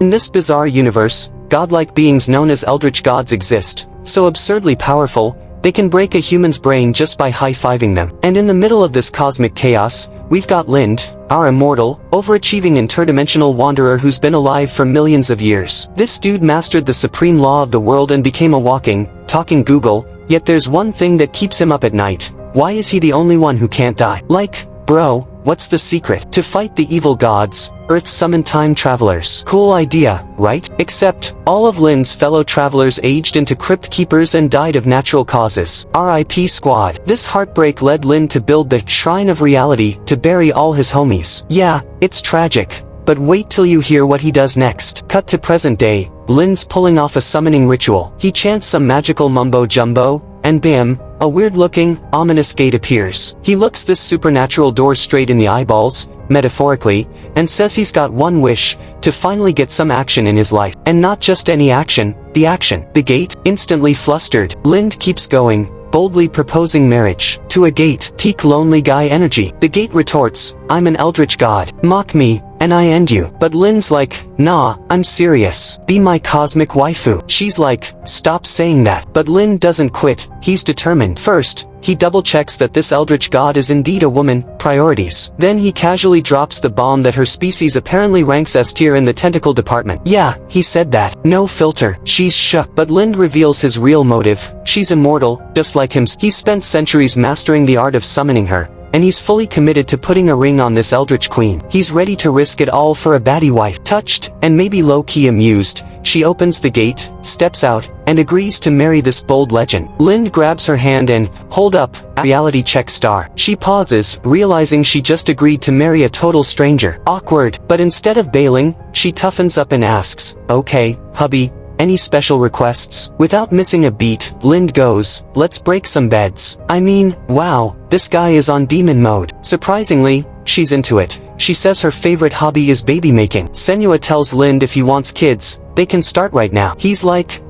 In this bizarre universe, godlike beings known as Eldritch Gods exist, so absurdly powerful, they can break a human's brain just by high-fiving them. And in the middle of this cosmic chaos, we've got Lind, our immortal, overachieving interdimensional wanderer who's been alive for millions of years. This dude mastered the supreme law of the world and became a walking, talking Google, yet there's one thing that keeps him up at night. Why is he the only one who can't die? Like, bro, what's the secret? To fight the evil gods, Earth summoned time travelers. Cool idea, right? Except, all of Lind's fellow travelers aged into crypt keepers and died of natural causes. RIP squad. This heartbreak led Lind to build the Shrine of Reality to bury all his homies. Yeah, it's tragic. But wait till you hear what he does next. Cut to present day, Lind's pulling off a summoning ritual. He chants some magical mumbo-jumbo, and bam, a weird-looking, ominous gate appears. He looks this supernatural door straight in the eyeballs, metaphorically, and says he's got one wish, to finally get some action in his life. And not just any action, the action. The gate, instantly flustered. Lind keeps going, boldly proposing marriage. To a gate. Peak lonely guy energy. The gate retorts, I'm an Eldritch God. Mock me, and I end you. But Lind's like, nah, I'm serious. Be my cosmic waifu. She's like, stop saying that. But Lind doesn't quit, he's determined. First, he double-checks that this Eldritch God is indeed a woman, priorities. Then he casually drops the bomb that her species apparently ranks S tier in the tentacle department. Yeah, he said that. No filter. She's shook. But Lind reveals his real motive. She's immortal, just like him. He's spent centuries mastering the art of summoning her, and he's fully committed to putting a ring on this Eldritch Queen. He's ready to risk it all for a baddie wife. Touched, and maybe low-key amused, she opens the gate, steps out, and agrees to marry this bold legend. Lind grabs her hand and, hold up, reality check star. She pauses, realizing she just agreed to marry a total stranger. Awkward. But instead of bailing, she toughens up and asks, okay, hubby, any special requests? Without missing a beat, Lind goes, let's break some beds. I mean, wow, this guy is on demon mode. Surprisingly, she's into it. She says her favorite hobby is baby making. Senua tells Lind if he wants kids, they can start right now. He's like,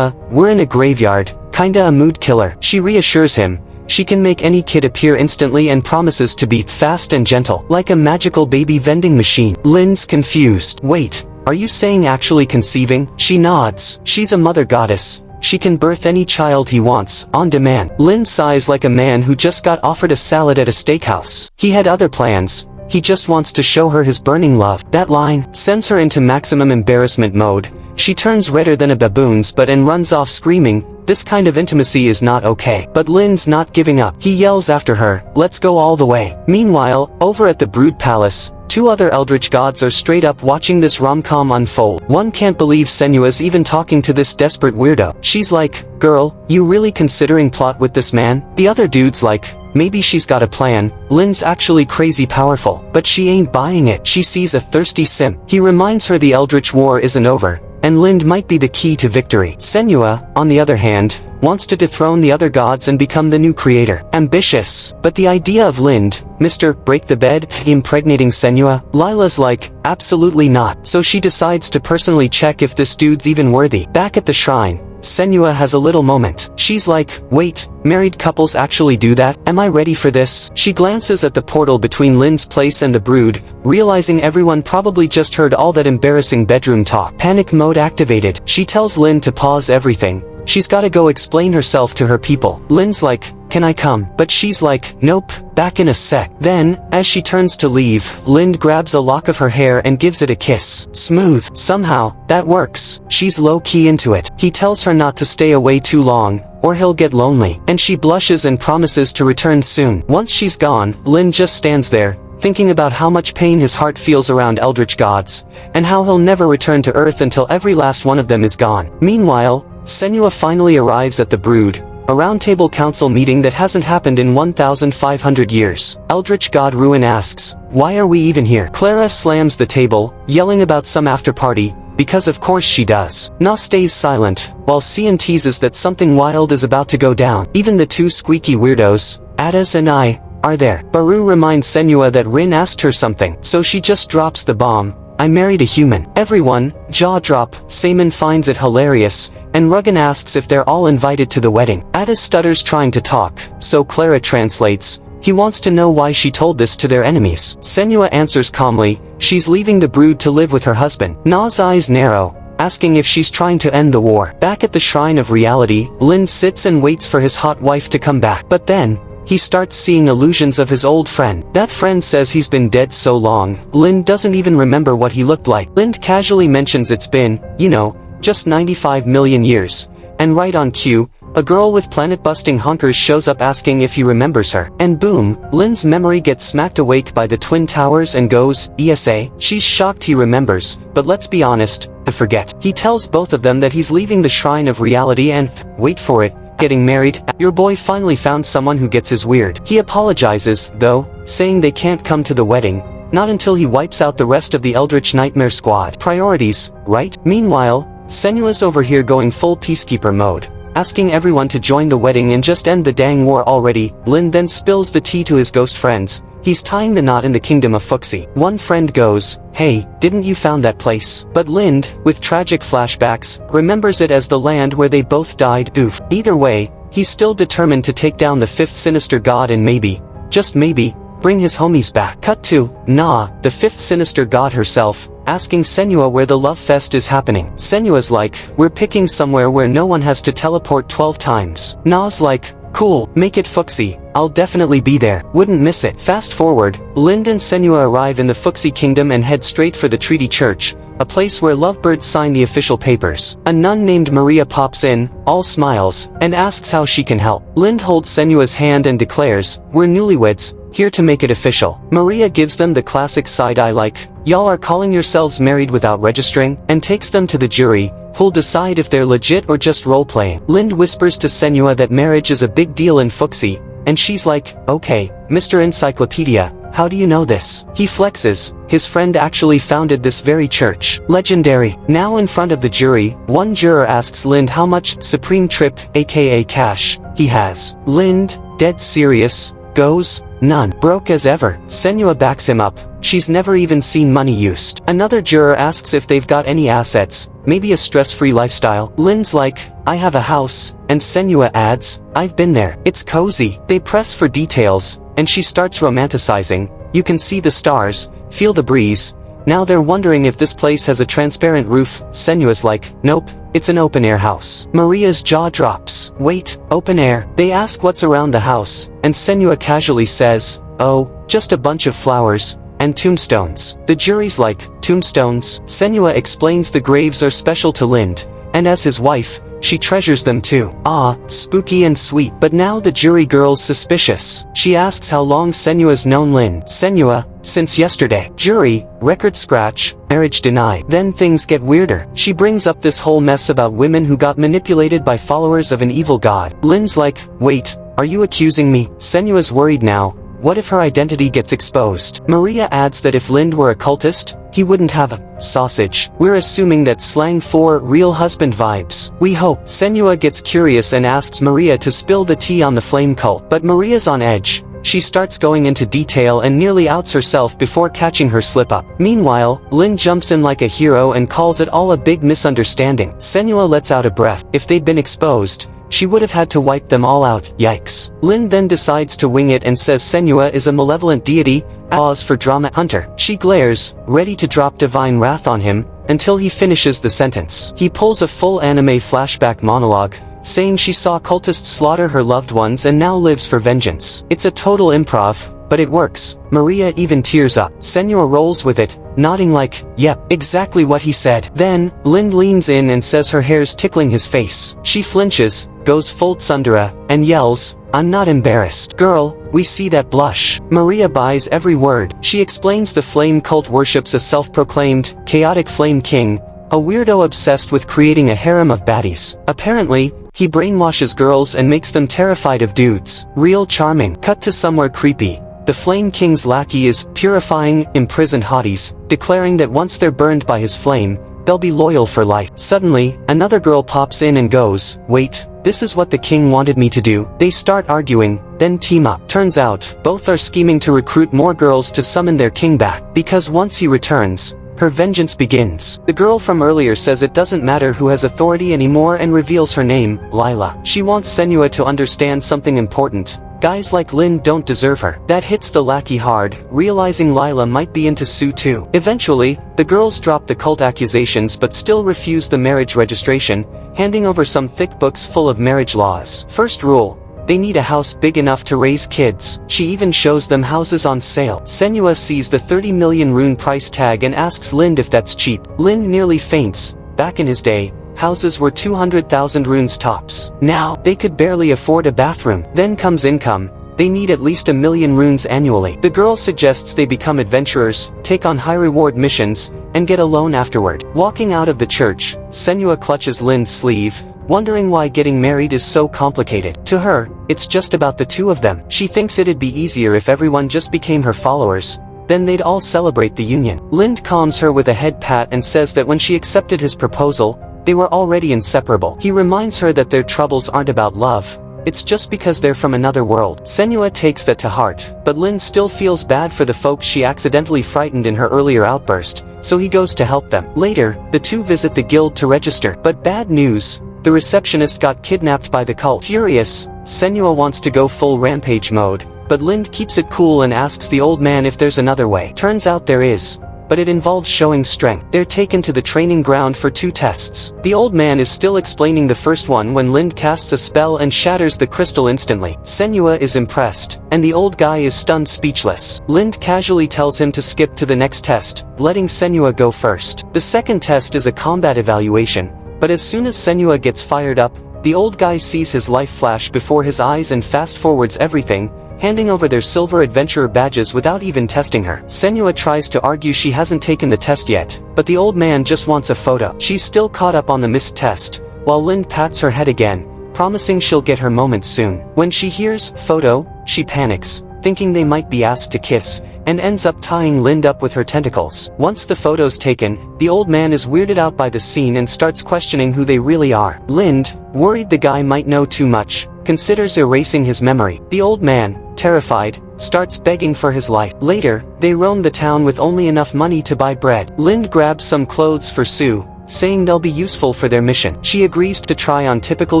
we're in a graveyard, kinda a mood killer. She reassures him, she can make any kid appear instantly and promises to be fast and gentle, like a magical baby vending machine. Lind's confused. Wait, are you saying actually conceiving? She nods. She's a mother goddess. She can birth any child he wants, on demand. Lind sighs like a man who just got offered a salad at a steakhouse. He had other plans. He just wants to show her his burning love. That line sends her into maximum embarrassment mode. She turns redder than a baboon's butt and runs off screaming, this kind of intimacy is not okay. But Lind's not giving up. He yells after her, let's go all the way. Meanwhile, over at the Brood Palace, two other Eldritch Gods are straight up watching this rom-com unfold. One can't believe Senua's even talking to this desperate weirdo. She's like, girl, you really considering plot with this man? The other dude's like, maybe she's got a plan. Lind's actually crazy powerful. But she ain't buying it. She sees a thirsty simp. He reminds her the Eldritch War isn't over, and Lind might be the key to victory. Senua, on the other hand, wants to dethrone the other gods and become the new creator. Ambitious. But the idea of Lind, Mr. Break the Bed, impregnating Senua, Lila's like, absolutely not. So she decides to personally check if this dude's even worthy. Back at the shrine, Senua has a little moment. She's like, wait, married couples actually do that? Am I ready for this? She glances at the portal between Lind's place and the Brood, realizing everyone probably just heard all that embarrassing bedroom talk. Panic mode activated. She tells Lind to pause everything. She's gotta go explain herself to her people. Lind's like, can I come? But she's like, nope, back in a sec. Then, as she turns to leave, Lind grabs a lock of her hair and gives it a kiss. Smooth. Somehow, that works. She's low-key into it. He tells her not to stay away too long, or he'll get lonely. And she blushes and promises to return soon. Once she's gone, Lind just stands there, thinking about how much pain his heart feels around Eldritch Gods, and how he'll never return to Earth until every last one of them is gone. Meanwhile, Senua finally arrives at the Brood, a roundtable council meeting that hasn't happened in 1,500 years. Eldritch God Ruin asks, why are we even here? Clara slams the table, yelling about some after-party, because of course she does. Na stays silent, while Cian teases that something wild is about to go down. Even the two squeaky weirdos, Adas and I, are there. Baru reminds Senua that Rin asked her something, so she just drops the bomb. I married a human. Everyone, jaw drop. Saman finds it hilarious, and Ruggin asks if they're all invited to the wedding. Addis stutters trying to talk, so Clara translates, He wants to know why she told this to their enemies. Senua answers calmly, she's leaving the brood to live with her husband. Na's eyes narrow, asking if she's trying to end the war. Back at the Shrine of Reality, Lin sits and waits for his hot wife to come back. But then, he starts seeing illusions of his old friend. That friend says he's been dead so long, Lin doesn't even remember what he looked like. Lin casually mentions it's been, you know, just 95 million years. And right on cue, a girl with planet-busting honkers shows up asking if he remembers her. And boom, Lin's memory gets smacked awake by the Twin Towers and goes, ESA. She's shocked he remembers, but let's be honest, to forget. He tells both of them that he's leaving the Shrine of Reality and, wait for it, getting married. Your boy finally found someone who gets his weird. He apologizes, though, saying they can't come to the wedding, not until he wipes out the rest of the Eldritch Nightmare Squad. Priorities, right? Meanwhile, Senua's over here going full peacekeeper mode, asking everyone to join the wedding and just end the dang war already. Lin then spills the tea to his ghost friends. He's tying the knot in the kingdom of Fuxi. One friend goes, hey, didn't you found that place? But Lind, with tragic flashbacks, remembers it as the land where they both died. Oof. Either way, he's still determined to take down the fifth sinister god and maybe, just maybe, bring his homies back. Cut to Na, the fifth sinister god herself, asking Senua where the love fest is happening. Senua's like, we're picking somewhere where no one has to teleport 12 times. Na's like, cool, make it Fuxi, I'll definitely be there, wouldn't miss it. Fast forward, Lind and Senua arrive in the Fuxi kingdom and head straight for the Treaty Church, a place where lovebirds sign the official papers. A nun named Maria pops in, all smiles, and asks how she can help. Lind holds Senua's hand and declares, we're newlyweds, here to make it official. Maria gives them the classic side-eye like, y'all are calling yourselves married without registering, and takes them to the jury, who'll decide if they're legit or just role-playing. Lind whispers to Senua that marriage is a big deal in Fuxi, and she's like, okay, Mr. Encyclopedia, how do you know this? He flexes, his friend actually founded this very church. Legendary. Now in front of the jury, one juror asks Lind how much Supreme Trip, aka cash, he has. Lind, dead serious, goes, none. Broke as ever. Senua backs him up, she's never even seen money used. Another juror asks if they've got any assets, maybe a stress-free lifestyle. Lind's like, I have a house, and Senua adds, I've been there. It's cozy. They press for details, and she starts romanticizing. You can see the stars, feel the breeze. Now they're wondering if this place has a transparent roof. Senua's like, nope, it's an open-air house. Maria's jaw drops. Wait, open air? They ask what's around the house, and Senua casually says, oh, just a bunch of flowers, and tombstones. The jury's like, tombstones? Senua explains the graves are special to Lind, and as his wife, she treasures them too. Ah, spooky and sweet. But now the jury girl's suspicious. She asks how long Senua's known Lind. Senua, since yesterday. Jury, record scratch, marriage denied. Then things get weirder. She brings up this whole mess about women who got manipulated by followers of an evil god. Lind's like, wait, are you accusing me? Senua's worried now. What if her identity gets exposed? Maria adds that if Lind were a cultist, he wouldn't have a sausage. We're assuming that slang for real husband vibes. We hope. Senua gets curious and asks Maria to spill the tea on the flame cult. But Maria's on edge. She starts going into detail and nearly outs herself before catching her slip-up. Meanwhile, Lind jumps in like a hero and calls it all a big misunderstanding. Senua lets out a breath. If they'd been exposed, she would have had to wipe them all out. Yikes. Lind then decides to wing it and says Senua is a malevolent deity, pause for drama hunter. She glares, ready to drop divine wrath on him, until he finishes the sentence. He pulls a full anime flashback monologue, saying she saw cultists slaughter her loved ones and now lives for vengeance. It's a total improv, but it works. Maria even tears up. Senua rolls with it, nodding like, yep, exactly what he said. Then, Lind leans in and says her hair's tickling his face. She flinches, goes full tsundere, and yells, I'm not embarrassed. Girl, we see that blush. Maria buys every word. She explains the flame cult worships a self-proclaimed, chaotic flame king, a weirdo obsessed with creating a harem of baddies. Apparently, he brainwashes girls and makes them terrified of dudes. Real charming. Cut to somewhere creepy. The Flame King's lackey is purifying imprisoned hotties, declaring that once they're burned by his flame, they'll be loyal for life. Suddenly, another girl pops in and goes, wait, this is what the king wanted me to do. They start arguing, then team up. Turns out, both are scheming to recruit more girls to summon their king back. Because once he returns, her vengeance begins. The girl from earlier says it doesn't matter who has authority anymore and reveals her name, Lila. She wants Senua to understand something important. Guys like Lin don't deserve her. That hits the lackey hard, realizing Lila might be into Sue too. Eventually, the girls drop the cult accusations but still refuse the marriage registration, handing over some thick books full of marriage laws. First rule: they need a house big enough to raise kids. She even shows them houses on sale. Senua sees the 30 million rune price tag and asks Lind if that's cheap. Lind nearly faints. Back in his day, houses were 200,000 runes tops. Now, they could barely afford a bathroom. Then comes income. They need at least 1 million runes annually. The girl suggests they become adventurers, take on high-reward missions, and get a loan afterward. Walking out of the church, Senua clutches Lind's sleeve, wondering why getting married is so complicated. To her, it's just about the two of them. She thinks it'd be easier if everyone just became her followers. Then they'd all celebrate the union. Lind calms her with a head pat and says that when she accepted his proposal, they were already inseparable. He reminds her that their troubles aren't about love. It's just because they're from another world. Senua takes that to heart, but Lin still feels bad for the folks she accidentally frightened in her earlier outburst, so he goes to help them. Later, the two visit the guild to register. But bad news: the receptionist got kidnapped by the cult. Furious, Senua wants to go full rampage mode, but Lind keeps it cool and asks the old man if there's another way. Turns out there is, but it involves showing strength. They're taken to the training ground for 2 tests. The old man is still explaining the first one when Lind casts a spell and shatters the crystal instantly. Senua is impressed, and the old guy is stunned speechless. Lind casually tells him to skip to the next test, letting Senua go first. The second test is a combat evaluation, but as soon as Senua gets fired up, the old guy sees his life flash before his eyes and fast-forwards everything, handing over their silver adventurer badges without even testing her. Senua tries to argue she hasn't taken the test yet, but the old man just wants a photo. She's still caught up on the missed test, while Lind pats her head again, promising she'll get her moment soon. When she hears "photo," she panics, thinking they might be asked to kiss, and ends up tying Lind up with her tentacles. Once the photo's taken, the old man is weirded out by the scene and starts questioning who they really are. Lind, worried the guy might know too much, considers erasing his memory. The old man, terrified, starts begging for his life. Later, they roam the town with only enough money to buy bread. Lind grabs some clothes for Sue, saying they'll be useful for their mission. She agrees to try on typical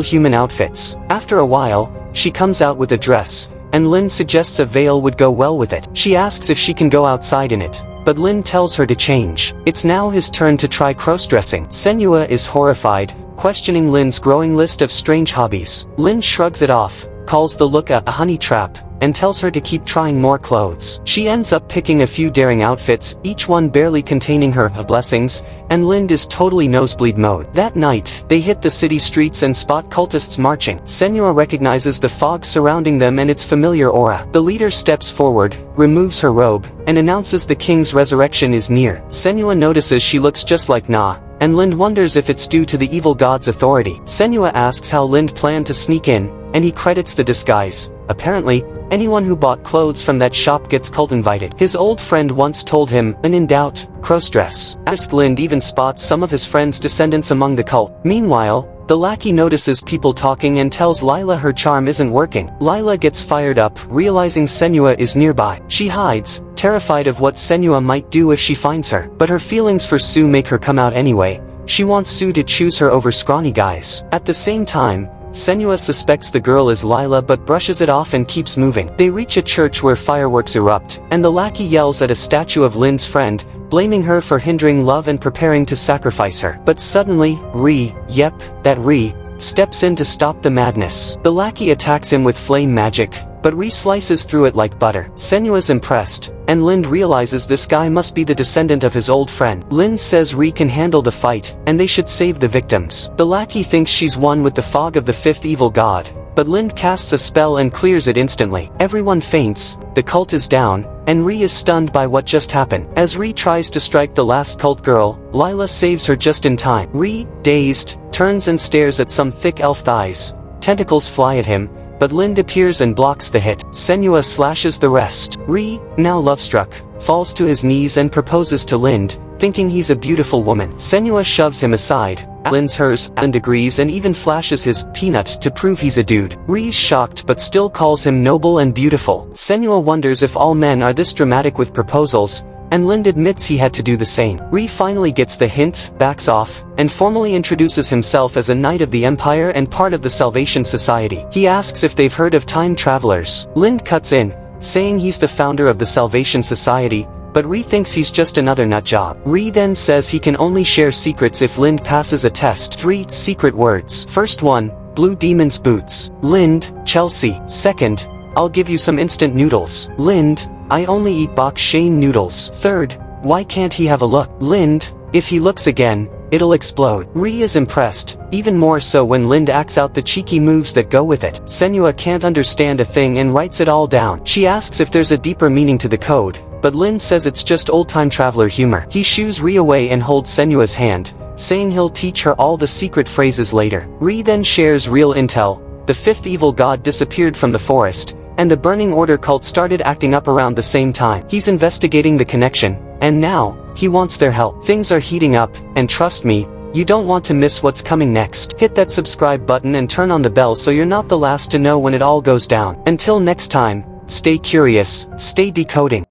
human outfits. After a while, she comes out with a dress, and Lind suggests a veil would go well with it. She asks if she can go outside in it, but Lind tells her to change. It's now his turn to try cross-dressing. Senua is horrified, questioning Lind's growing list of strange hobbies. Lind shrugs it off, calls the look a honey trap, and tells her to keep trying more clothes. She ends up picking a few daring outfits, each one barely containing her blessings, and Lind is totally nosebleed mode. That night, they hit the city streets and spot cultists marching. Senua recognizes the fog surrounding them and its familiar aura. The leader steps forward, removes her robe, and announces the king's resurrection is near. Senua notices she looks just like Na, and Lind wonders if it's due to the evil god's authority. Senua asks how Lind planned to sneak in, and he credits the disguise. Apparently, anyone who bought clothes from that shop gets cult invited. His old friend once told him, "When in doubt, cross-dress." Lind even spots some of his friend's descendants among the cult. Meanwhile, the lackey notices people talking and tells Lila her charm isn't working. Lila gets fired up, realizing Senua is nearby. She hides, terrified of what Senua might do if she finds her. But her feelings for Sue make her come out anyway. She wants Sue to choose her over scrawny guys. At the same time, Senua suspects the girl is Lila but brushes it off and keeps moving. They reach a church where fireworks erupt, and the lackey yells at a statue of Lind's friend, blaming her for hindering love and preparing to sacrifice her. But suddenly, that Ri, steps in to stop the madness. The lackey attacks him with flame magic, but Ri slices through it like butter. Senua's impressed, and Lind realizes this guy must be the descendant of his old friend. Lind says Ri can handle the fight, and they should save the victims. The lackey thinks she's one with the fog of the 5th evil god, but Lind casts a spell and clears it instantly. Everyone faints, the cult is down, and Ri is stunned by what just happened. As Ri tries to strike the last cult girl, Lila saves her just in time. Ri, dazed, turns and stares at some thick elf thighs. Tentacles fly at him, but Lind appears and blocks the hit. Senua slashes the rest. Ri, now love-struck, falls to his knees and proposes to Lind, thinking he's a beautiful woman. Senua shoves him aside. Lind's hers, and agrees and even flashes his peanut to prove he's a dude. Ri's shocked but still calls him noble and beautiful. Senua wonders if all men are this dramatic with proposals, and Lind admits he had to do the same. Ri finally gets the hint, backs off, and formally introduces himself as a Knight of the Empire and part of the Salvation Society. He asks if they've heard of time travelers. Lind cuts in, saying he's the founder of the Salvation Society, but Ri thinks he's just another nut job. Ri then says he can only share secrets if Lind passes a test. 3 secret words. First one, Blue Demon's boots. Lind, Chelsea. Second, I'll give you some instant noodles. Lind, I only eat bok shane noodles. Third, why can't he have a look? Lind, if he looks again, it'll explode. Ri is impressed, even more so when Lind acts out the cheeky moves that go with it. Senua can't understand a thing and writes it all down. She asks if there's a deeper meaning to the code, but Lind says it's just old-time traveler humor. He shoos Ri away and holds Senua's hand, saying he'll teach her all the secret phrases later. Ri then shares real intel. The 5th evil god disappeared from the forest, and the Burning Order cult started acting up around the same time. He's investigating the connection, and now, he wants their help. Things are heating up, and trust me, you don't want to miss what's coming next. Hit that subscribe button and turn on the bell so you're not the last to know when it all goes down. Until next time, stay curious, stay decoding.